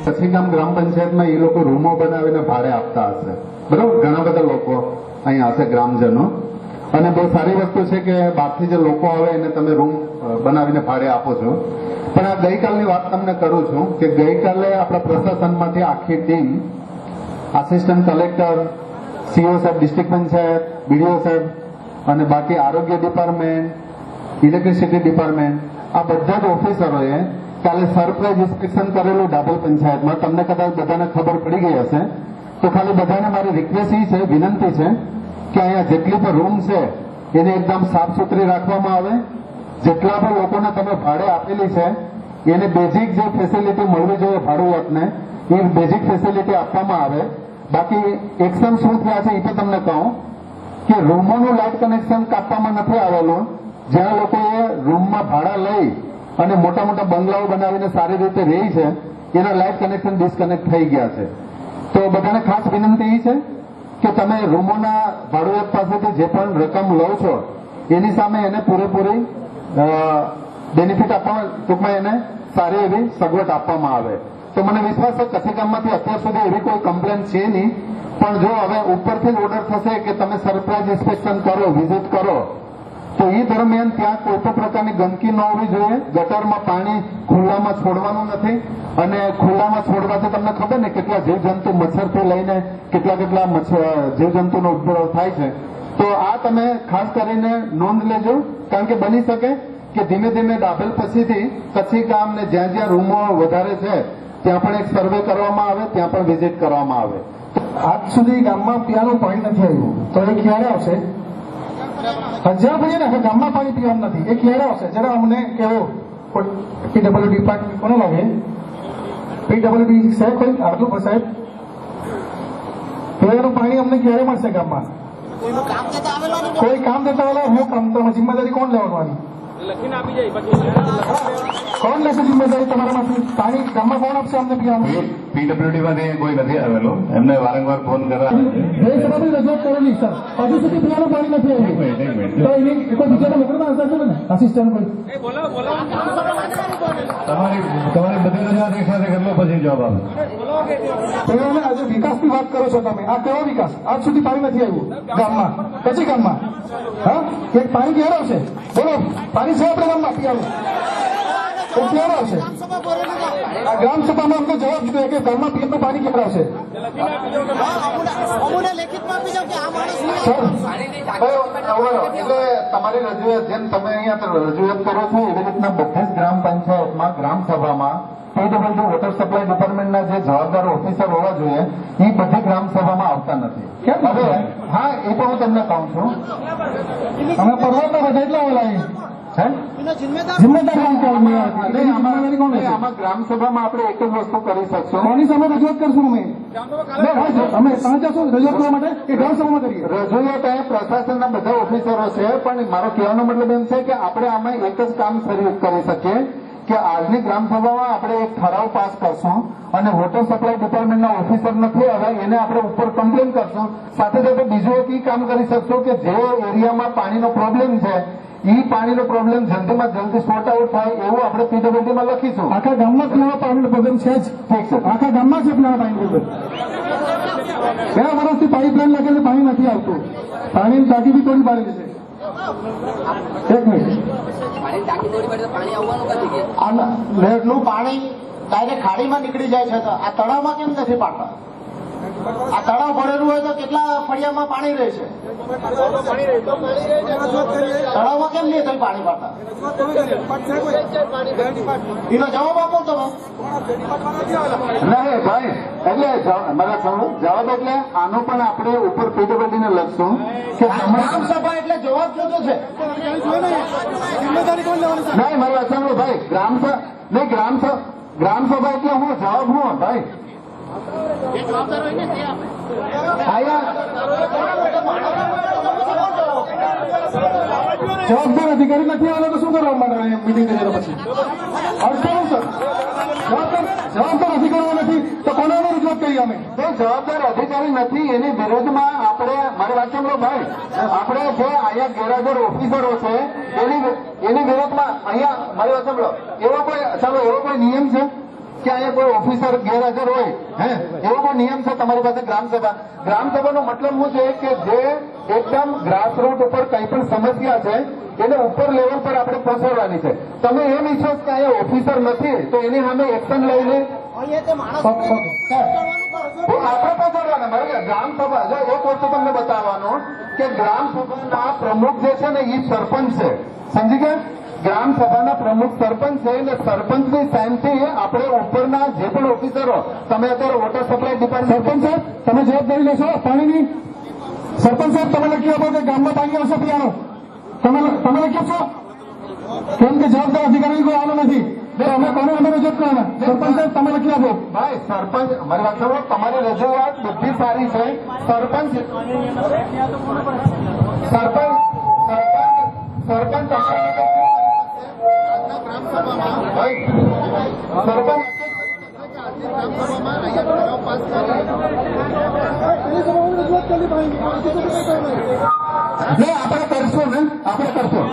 કચ્છીગામ ગ્રામ પંચાયતમાં એ લોકો રૂમો બનાવીને ભાડે આપતા હશે, બરાબર? ઘણા બધા લોકો અહીંયા હશે, ગ્રામજનો. અને બહુ સારી વસ્તુ છે કે બહારથી જે લોકો આવે એને તમે રૂમ બનાવીને ભાડે આપો છો. પણ આ ગઈકાલની વાત તમને કરું છું કે ગઈકાલે આપણા પ્રશાસનમાંથી આખી ટીમ, આસિસ્ટન્ટ કલેક્ટર, સીઓ સાહેબ, ડિસ્ટ્રિક્ટ પંચાયત, બીડીઓ સાહેબ અને બાકી આરોગ્ય ડિપાર્ટમેન્ટ, ઇલેક્ટ્રિસિટી ડિપાર્ટમેન્ટ, આ બધા જ ઓફિસરોએ કાલે સરપ્રાઇઝ ઇન્સ્પેક્શન કરેલું ડાભોલ પંચાયતમાં. તમને કદાચ બધાને ખબર પડી ગઈ હશે. તો ખાલી બધાને મારી રિક્વેસ્ટ એ છે, વિનંતી છે કે અહીંયા જેટલી પણ રૂમ છે એને એકદમ સાફ સુથરી રાખવામાં આવે. જેટલા પણ લોકોને તમે ભાડે આપેલી છે એને બેઝિક જે ફેસિલિટી મળવી જોઈએ ભાડુઆતને, એ બેઝિક ફેસિલિટી આપવામાં આવે. બાકી એક્શન શું થયા છે એ તો તમને કહું કે રૂમોનું લાઇટ કનેક્શન કાપવામાં નથી આવેલું. જ્યાં લોકોએ રૂમમાં ભાડા લઈ અને મોટા મોટા બંગલાઓ બનાવીને સારી રીતે રહી છે એના લાઇટ કનેક્શન ડિસ્કનેક્ટ થઈ ગયા છે. તો બધાને ખાસ વિનંતી એ છે કે તમે રૂમોના ભાડુઆત પાસેથી જે પણ રકમ લો છો એની સામે એને પૂરેપૂરી બેનિફિટ આપવામાં, ટૂંકમાં એને સારી એવી સગવડ આપવામાં આવે. તો મને વિશ્વાસ છે કચ્છીગામમાંથી અત્યાર સુધી એવી કોઈ કમ્પ્લેન છે નહીં. પણ જો હવે ઉપરથી જ ઓર્ડર થશે કે તમે સરપ્રાઇઝ ઇન્સ્પેક્શન કરો, વિઝિટ કરો, તો એ દરમિયાન ત્યાં કોઈ પણ પ્રકારની ગંદકી ન હોવી જોઈએ. ગટરમાં પાણી ખુલ્લામાં છોડવાનું નથી. અને ખુલ્લામાં છોડવાથી તમને ખબર ને કેટલા જીવજંતુ, મચ્છરથી લઈને કેટલા જીવજંતુનો ઉદ્ભવ થાય છે. તો આ તમે ખાસ કરીને નોંધ લેજો, કારણ કે બની શકે કે ધીમે ધીમે ડાભેલ પછીથી કચ્છીગામ ને જ્યાં જ્યાં રૂમો વધારે છે ત્યાં પણ એક સર્વે કરવામાં આવે, ત્યાં પણ વિઝિટ કરવામાં આવે. આજ સુધી ગામમાં પીવાનું પાણી નથી આવ્યું, તો એ ક્યારે આવશે? હજાર ભાઈ ને ગામમાં પાણી પીવાનું નથી, એ ક્યારે આવશે? જરા અમને કેવો. પીડબ્લ્યુડી ડિપાર્ટમેન્ટ કોને લાગે? પીડબ્લ્યુડી સાહેબ કોઈ આટલું સાહેબ પીવાનું પાણી અમને ક્યારે મળશે ગામમાં? કોઈ કામ દેતા આવેલા હું કામ તો જિમ્મેદારી કોણ લેવાની? કોણ લેશે જિમ્મેદારી તમારામાંથી? પાણી ગામમાં કોણ આપશે અમને પીવાનું? પીડબ્લ્યુડી માંથી કોઈ નથી આવેલો, એમને વારંવાર ફોન કરવા રજૂઆત કરેલી સર, હજુ સુધી પીવાનું પાણી નથી આવ્યું. તો એની કોઈ બીજાને મોકલવા હશે ને આસિસ્ટન્ટ કોઈ? તમારી બધી રજૂઆત એક સાથે કરલો પછી જવાબ આવે. આજે વિકાસની વાત કરો છો તમે, આ કેવો વિકાસ? આજ સુધી પાણી નથી આવ્યું ગામમાં, કચ્છી ગામમાં. હા, એક પાણી ક્યારે આવશે? બોલો, પાણી છે આપણે ગામમાં પીવાનું? તો ક્યારે આવશે? આ ગ્રામ સભામાં અમને જવાબ જોઈએ કે ગામમાં પીવાનું પાણી ક્યારે આવશે? એટલે તમારી રજૂઆત જેમ તમે અહીંયા રજૂઆત કરો છો એવી રીતના બધી જ ગ્રામ પંચાયતમાં, ગ્રામ સભામાં પીડબ્લ્યુડી વોટર સપ્લાય ડિપાર્ટમેન્ટના જે જવાબદાર ઓફિસર હોવા જોઈએ એ બધી ગ્રામ સભામાં આવતા નથી. કેમ? હવે હા, એ પણ હું તમને કહું છું. અમે પરવડતા બધા એટલા ઓલા આમાં ગ્રામ સભામાં આપણે એક જ વસ્તુ કરી શકશું. કોની સામે રજૂઆત કરશું? અમે તમે જશો રજૂઆત કરવા માટે કે ગ્રામ સભામાં કરીએ? રજૂઆત અહીંયા પ્રશાસનના બધા ઓફિસરો છે, પણ મારો કહેવાનો મતલબ એમ છે કે આપણે આમાં એક જ કામ કરી શકીએ કે આજની ગ્રામ સભામાં આપણે એક ઠરાવ પાસ કરશું અને વોટર સપ્લાય ડિપાર્ટમેન્ટના ઓફિસર નથી હવે એને આપણે ઉપર કમ્પ્લેન કરશું. સાથે સાથે બીજું એક કામ કરી શકશું કે જે એરિયામાં પાણીનો પ્રોબ્લેમ છે એ પાણીનો પ્રોબ્લેમ જલ્દીમાં જલ્દી સોર્ટ આઉટ થાય એવું આપણે પીડબ્લ્યુડીમાં લખીશું. આખા ગામમાં પીવા પાણીનો પ્રોબ્લેમ છે જ. ઠીક છે, આખા ગામમાં છે પીવા પાણીનો પ્રોબ્લેમ. 2 વર્ષથી પાઇપલાઇન લાગેલી પાણી નથી આવતું. પાણીની ટાંકી બી થોડી પાડેલી છે. એક મિનિટ, નું પાણી ડાયરેક્ટ ખાડીમાં નીકળી જાય છે, તો આ તળાવમાં કેમ નથી પાડતા? આ તળાવ ભરેલું હોય તો કેટલા ફળિયામાં પાણી રહે છે? તળાવમાં કેમ નહીં પાણી પાડતા? એનો જવાબ આપો તમે. નહીં ભાઈ, એટલે જવાબ એટલે આનો પણ આપણે ઉપર પીડબ્લ્યુડીને લખશું કે ગ્રામ સભા એટલે જવાબ જોતો છે. નહીં મારી વાત સાંભળો ભાઈ, ગ્રામ સભા એટલે હું જવાબ હું ભાઈ જવાબદાર અધિકારી નથી આવે તો શું કરવા માટે મિટિંગ કર્યા પછી? અડકાવું સર, જવાબદાર અધિકારીઓ નથી તો કોને રજૂઆત કરી? અમે જવાબદાર અધિકારી નથી એની વિરોધમાં આપણે, મારી વાત સાંભળો ભાઈ, આપણે જે અહીંયા ગેરહાજર ઓફિસરો છે એની વિરોધમાં અહીંયા, મારી વાત સાંભળો, એવો કોઈ નિયમ છે? કે અહીંયા કોઈ ઓફિસર ગેરહાજર હોય હે એવો કોઈ નિયમ છે તમારી પાસે ગ્રામસભાનો મતલબ શું છે કે જે એકદમ ગ્રાસરૂટ ઉપર કઈ પણ સમસ્યા છે એને ઉપર લેવલ પર આપણે પહોંચાડવાની છે. તમે એમ ઈચ્છો કે અહીંયા ઓફિસર નથી તો એની સામે એક્શન લઈને આપણે પહોંચાડવાના. બરાબર, ગ્રામસભા જો એક વસ્તુ તમને બતાવવાનો કે ગ્રામસભાના પ્રમુખ જે છે ને એ સરપંચ છે, સમજી ગયા? ગ્રામસભાના પ્રમુખ સરપંચ છે અને સરપંચની સાઇનથી આપણે ઉપરના જે પણ ઓફિસરો, તમે અત્યારે વોટર સપ્લાય ડિપાર્ટમેન્ટ સરપંચ સાહેબ તમે જવાબદારી લેશો પાણીની? સરપંચ સાહેબ તમે લખી આપો કે ગામમાં પાણી આવશે પીવાનું, તમે લખી આપશો? કેમ કે જવાબદાર અધિકારી કોઈ આનો નથી. અમે કોને અમે રજૂઆત કરવાના? સરપંચ સાહેબ તમે લખી આપો. ભાઈ સરપંચ અમારી વાત સાંભળો, તમારી રજૂઆત બધી સારી છે. સરપંચ આપણે કરશું ને, આપણે કરશું.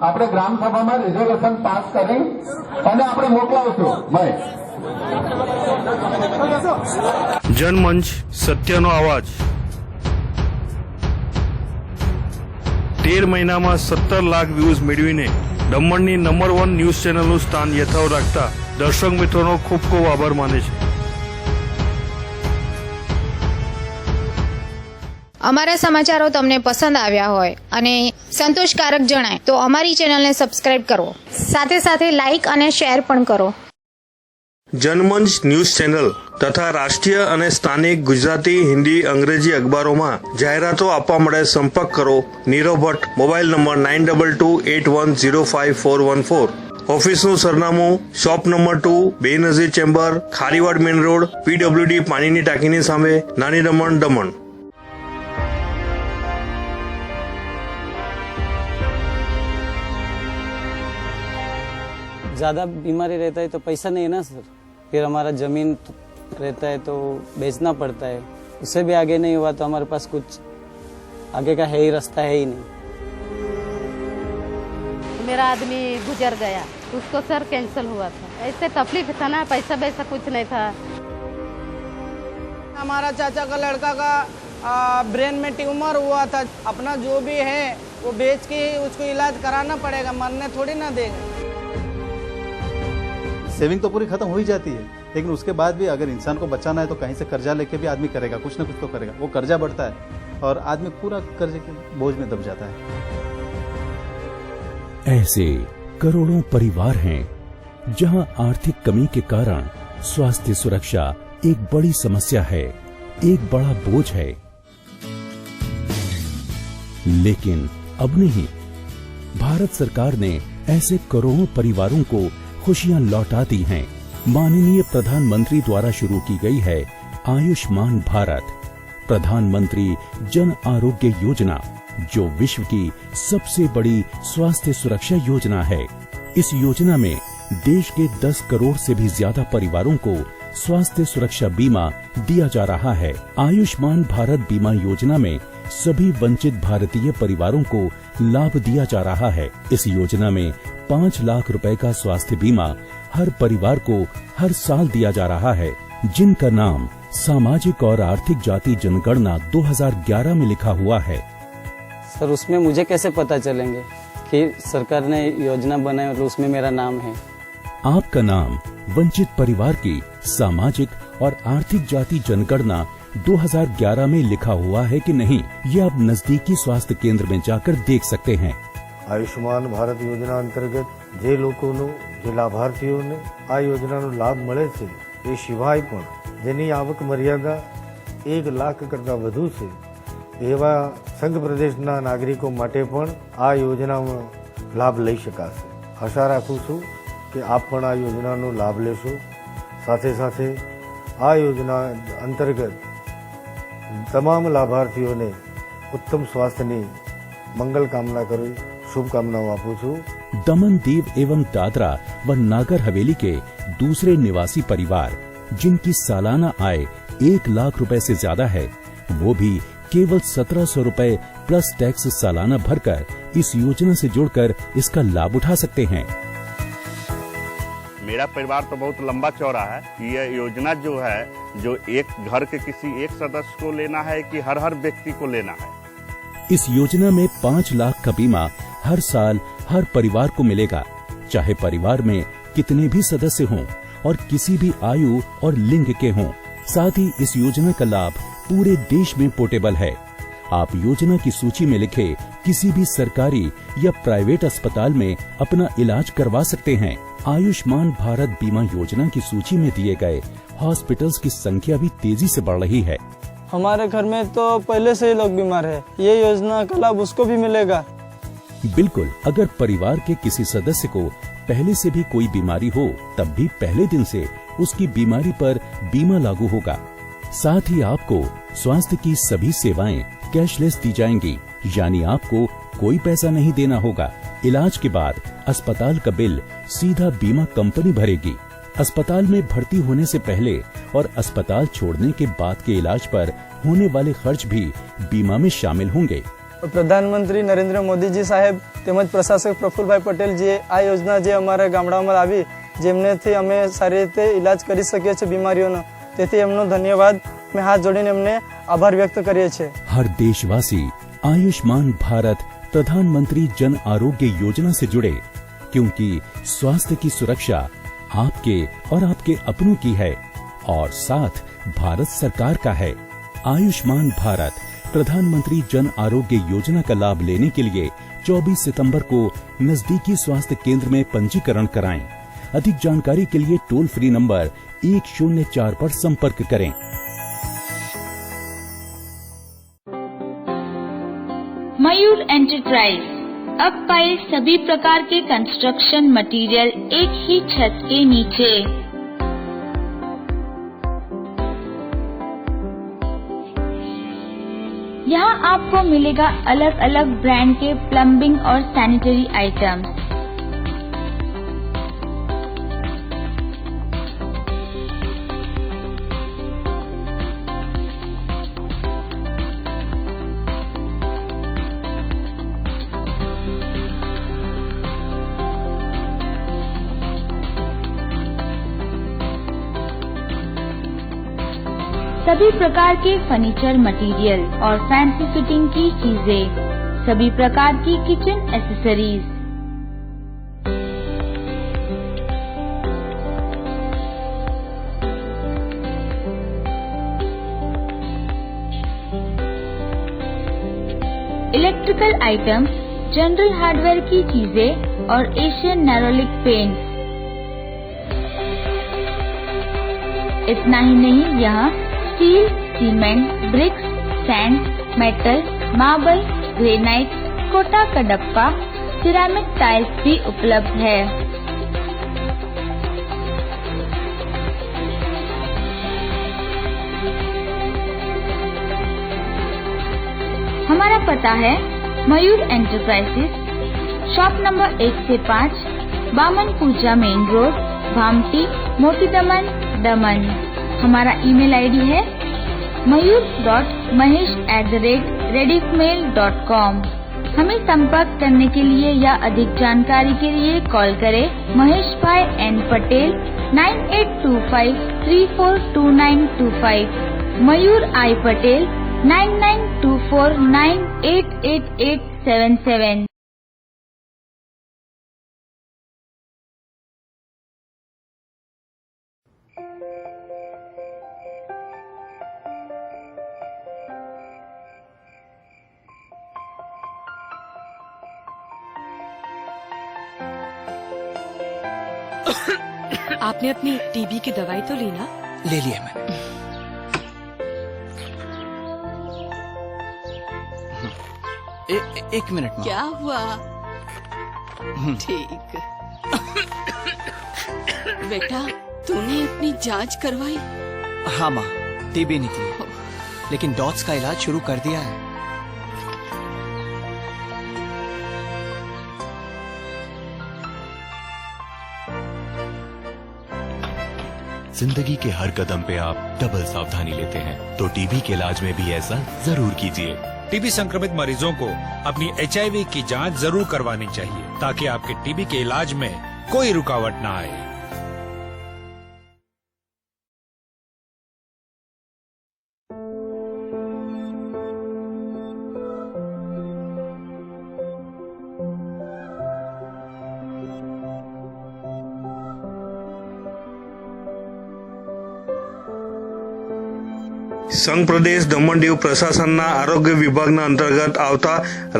આપણે ગ્રામસભામાં રિઝોલ્યુશન પાસ કરી અને આપણે મોકલાવશું. ભાઈ જનમંચ સત્યનો અવાજ 13 મહિનામાં 17 લાખ વ્યૂઝ મેળવીને દમણની નંબર 1 ન્યૂઝ ચેનલનું સ્થાન યથાવત રાખતા દર્શક મિત્રોનો ખૂબ ખૂબ આભાર માને છે. અમારા સમાચારો તમને પસંદ આવ્યા હોય અને સંતોષકારક જણાય તો અમારી ચેનલને સબસ્ક્રાઇબ કરો, સાથે સાથે લાઇક અને શેર પણ કરો. જનમંચ ન્યૂઝ ચેનલ તથા રાષ્ટ્રીય અને સ્થાનિક ગુજરાતી, હિન્દી, અંગ્રેજી અખબારોમાં જાહેરાતો આપવા માટે સંપર્ક કરો નીરવ ભટ્ટ, મોબાઈલ નંબર 9228105414. ઓફિસનું સરનામું shop number 2, Benazir chamber, Kharivad main road, PWD પાણીની ટાંકીની સામે, નાની દમણ, દમણ. ज़्यादा बीमारी रहता है तो पैसा नहीं है ना सर, फिर हमारा ज़मीन रहता है तो बेचना पड़ता है. उससे भी आगे नहीं हुआ तो हमारे पास कुछ आगे का है ही रास्ता है ही नहीं. मेरा आदमी गुजर गया, उसको सर कैंसिल हुआ था. ऐसे तकलीफ था ना, पैसा वैसा कुछ नहीं था. हमारा चाचा का लड़का का ब्रेन में ट्यूमर हुआ था. अपना जो भी है वो बेच के उसको इलाज कराना पड़ेगा, मरने थोड़ी ना देगा. सेविंग तो पूरी खत्म हो ही जाती है, लेकिन उसके बाद भी अगर इंसान को बचाना है तो कहीं से कर्जा लेके भी आदमी करेगा, कुछ ना कुछ तो करेगा. वो कर्जा बढ़ता है और आदमी पूरा कर्जे के बोझ में दब जाता है. ऐसे करोड़ों परिवार हैं जहां आर्थिक कमी के कारण स्वास्थ्य सुरक्षा एक बड़ी समस्या है, एक बड़ा बोझ है. लेकिन अब नहीं, भारत सरकार ने ऐसे करोड़ों परिवारों को खुशियां लौटा दी हैं. माननीय प्रधानमंत्री द्वारा शुरू की गई है आयुष्मान भारत प्रधानमंत्री जन आरोग्य योजना, जो विश्व की सबसे बड़ी स्वास्थ्य सुरक्षा योजना है. इस योजना में देश के 10 करोड़ से भी ज्यादा परिवारों को स्वास्थ्य सुरक्षा बीमा दिया जा रहा है. आयुष्मान भारत बीमा योजना में सभी वंचित भारतीय परिवारों को लाभ दिया जा रहा है. इस योजना में 5 लाख रुपए का स्वास्थ्य बीमा हर परिवार को हर साल दिया जा रहा है, जिनका नाम सामाजिक और आर्थिक जाति जनगणना 2011 में लिखा हुआ है. सर उसमें मुझे कैसे पता चलेंगे कि सरकार ने योजना बनाई और उसमें मेरा नाम है? आपका नाम वंचित परिवार की सामाजिक और आर्थिक जाति जनगणना 2011 में लिखा हुआ है कि नहीं, ये आप नजदीकी स्वास्थ्य केंद्र में जाकर देख सकते हैं. આયુષ્માન ભારત યોજના અંતર્ગત જે લોકોનો જે લાભાર્થીઓને આ યોજનાનો લાભ મળે છે એ સિવાય પણ જેની આવક મર્યાદા 1 લાખ કરતાં વધુ છે એવા સંઘ પ્રદેશના નાગરિકો માટે પણ આ યોજનામાં લાભ લઈ શકાશે. આશા રાખું છું કે આપ પણ આ યોજનાનો લાભ લેશો. સાથે સાથે આ યોજના અંતર્ગત તમામ લાભાર્થીઓને ઉત્તમ સ્વાસ્થ્યની મંગલ કામના કરી शुभकामनाओं आपू छू. दमन दीव एवं दादरा व नागर हवेली के दूसरे निवासी परिवार जिनकी सालाना आय 1 लाख रुपए से ज्यादा है, वो भी केवल 1700 रुपए प्लस टैक्स सालाना भरकर इस योजना से जुड़कर इसका लाभ उठा सकते हैं। मेरा परिवार तो बहुत लंबा चौड़ा है। यह योजना जो है, जो एक घर के किसी एक सदस्य को लेना है कि हर व्यक्ति को लेना है? इस योजना में 5 लाख का बीमा हर साल हर परिवार को मिलेगा, चाहे परिवार में कितने भी सदस्य हों और किसी भी आयु और लिंग के हों। साथ ही इस योजना का लाभ पूरे देश में पोर्टेबल है। आप योजना की सूची में लिखे किसी भी सरकारी या प्राइवेट अस्पताल में अपना इलाज करवा सकते हैं। आयुष्मान भारत बीमा योजना की सूची में दिए गए हॉस्पिटल्स की संख्या भी तेजी से बढ़ रही है। हमारे घर में तो पहले से ही लोग बीमार है, ये योजना का लाभ उसको भी मिलेगा। बिल्कुल, अगर परिवार के किसी सदस्य को पहले से भी कोई बीमारी हो, तब भी पहले दिन से उसकी बीमारी पर बीमा लागू होगा। साथ ही आपको स्वास्थ्य की सभी सेवाएं कैशलेस दी जाएंगी, यानी आपको कोई पैसा नहीं देना होगा। इलाज के बाद अस्पताल का बिल सीधा बीमा कंपनी भरेगी। अस्पताल में भर्ती होने से पहले और अस्पताल छोड़ने के बाद के इलाज पर होने वाले खर्च भी बीमा में शामिल होंगे। प्रधानमंत्री नरेंद्र मोदीજી સાહેબ તેમજ પ્રશાસક પ્રફુલભાઈ પટેલજીએ આ યોજના જે અમારા ગામડામાં આવી, જેમનેથી અમે સારી રીતે ઇલાજ કરી શકીએ છીએ બીમારીઓનો, તેથી એમનો ધન્યવાદ મેં હાથ જોડીને એમને આભાર વ્યક્ત કરીએ છીએ। हर देशवासी आयुष्मान भारत प्रधानमंत्री जन आरोग्य योजना से जुड़े, क्योंकि स्वास्थ्य की सुरक्षा आपके और आपके अपनों की है और साथ भारत सरकार का है। आयुष्मान भारत प्रधानमंत्री जन आरोग्य योजना का लाभ लेने के लिए 24 सितंबर को नजदीकी स्वास्थ्य केंद्र में पंजीकरण कराएं। अधिक जानकारी के लिए टोल फ्री नंबर 104 पर संपर्क करें। मयूर एंटरप्राइज अब पाए सभी प्रकार के कंस्ट्रक्शन मटेरियल एक ही छत के नीचे। यहाँ आपको मिलेगा अलग अलग ब्रांड के प्लम्बिंग और सैनिटरी आइटम्स। सभी प्रकार के फर्नीचर मटेरियल और फैंसी फिटिंग की चीजें, सभी प्रकार की kitchen accessories, electrical items, general hardware की चीजें और एशियन नैरोलिक पेंट्स। इतना ही नहीं, यहाँ steel, cement, bricks, sand, metal, marble, granite, Kota का डब्बा, सिरेमिक टाइल्स भी उपलब्ध है। हमारा पता है मयूर एंटरप्राइजेस, शॉप नंबर 1 से 5, बामन पूजा मेन रोड, भामटी, मोती दमन, दमन। हमारा ईमेल आईडी है mayur.mahesh@rediffmail.com। हमें संपर्क करने के लिए या अधिक जानकारी के लिए कॉल करें महेश भाई N Patel 9825342925, Mayur I Patel 9924988877। आपने अपनी टीबी की दवाई तो ली ना? ले लिया मैंने। एक मिनट में। क्या हुआ? ठीक। बेटा, तूने अपनी जांच करवाई? हाँ माँ, टीबी निकली, लेकिन डॉट्स का इलाज शुरू कर दिया है। जिंदगी के हर कदम पे आप डबल सावधानी लेते हैं, तो टीबी के इलाज में भी ऐसा जरूर कीजिए। टीबी संक्रमित मरीजों को अपनी HIV की जांच जरूर करवानी चाहिए ताकि आपके टीबी के इलाज में कोई रुकावट न आए। સંઘ પ્રદેશ દમણ દીવ પ્રશાસનના આરોગ્ય વિભાગના અંતર્ગત આવતા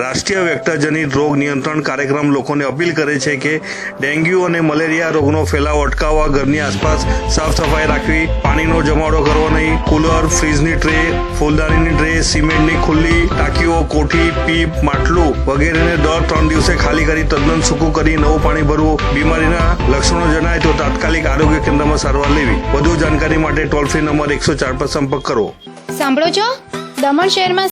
રાષ્ટ્રીય વેક્ટરજનિત રોગ નિયંત્રણ કાર્યક્રમ લોકોને અપીલ કરે છે કે ડેન્ગ્યુ અને મલેરિયા રોગનો ફેલાવો અટકાવવા ઘરની આસપાસ સાફ સફાઈ રાખવી, પાણીનો જમાવડો કરવો નહીં, કુલર, ફ્રીજની ટ્રે, ફૂલદાનીની ટ્રે, સિમેન્ટની ખુલ્લી ટાંકીઓ, કોઠી, પીપ, માટલું વગેરેને દર 3 દિવસે ખાલી કરી તદ્દન સૂકું કરી નવું પાણી ભરવું, બીમારીના લક્ષણો જણાય તો તાત્કાલિક આરોગ્ય કેન્દ્રમાં સારવાર લેવી। વધુ જાણકારી માટે ટોલ ફ્રી નંબર 104 પર સંપર્ક કરો। સાંભળો છો, દમણ શહેરમાં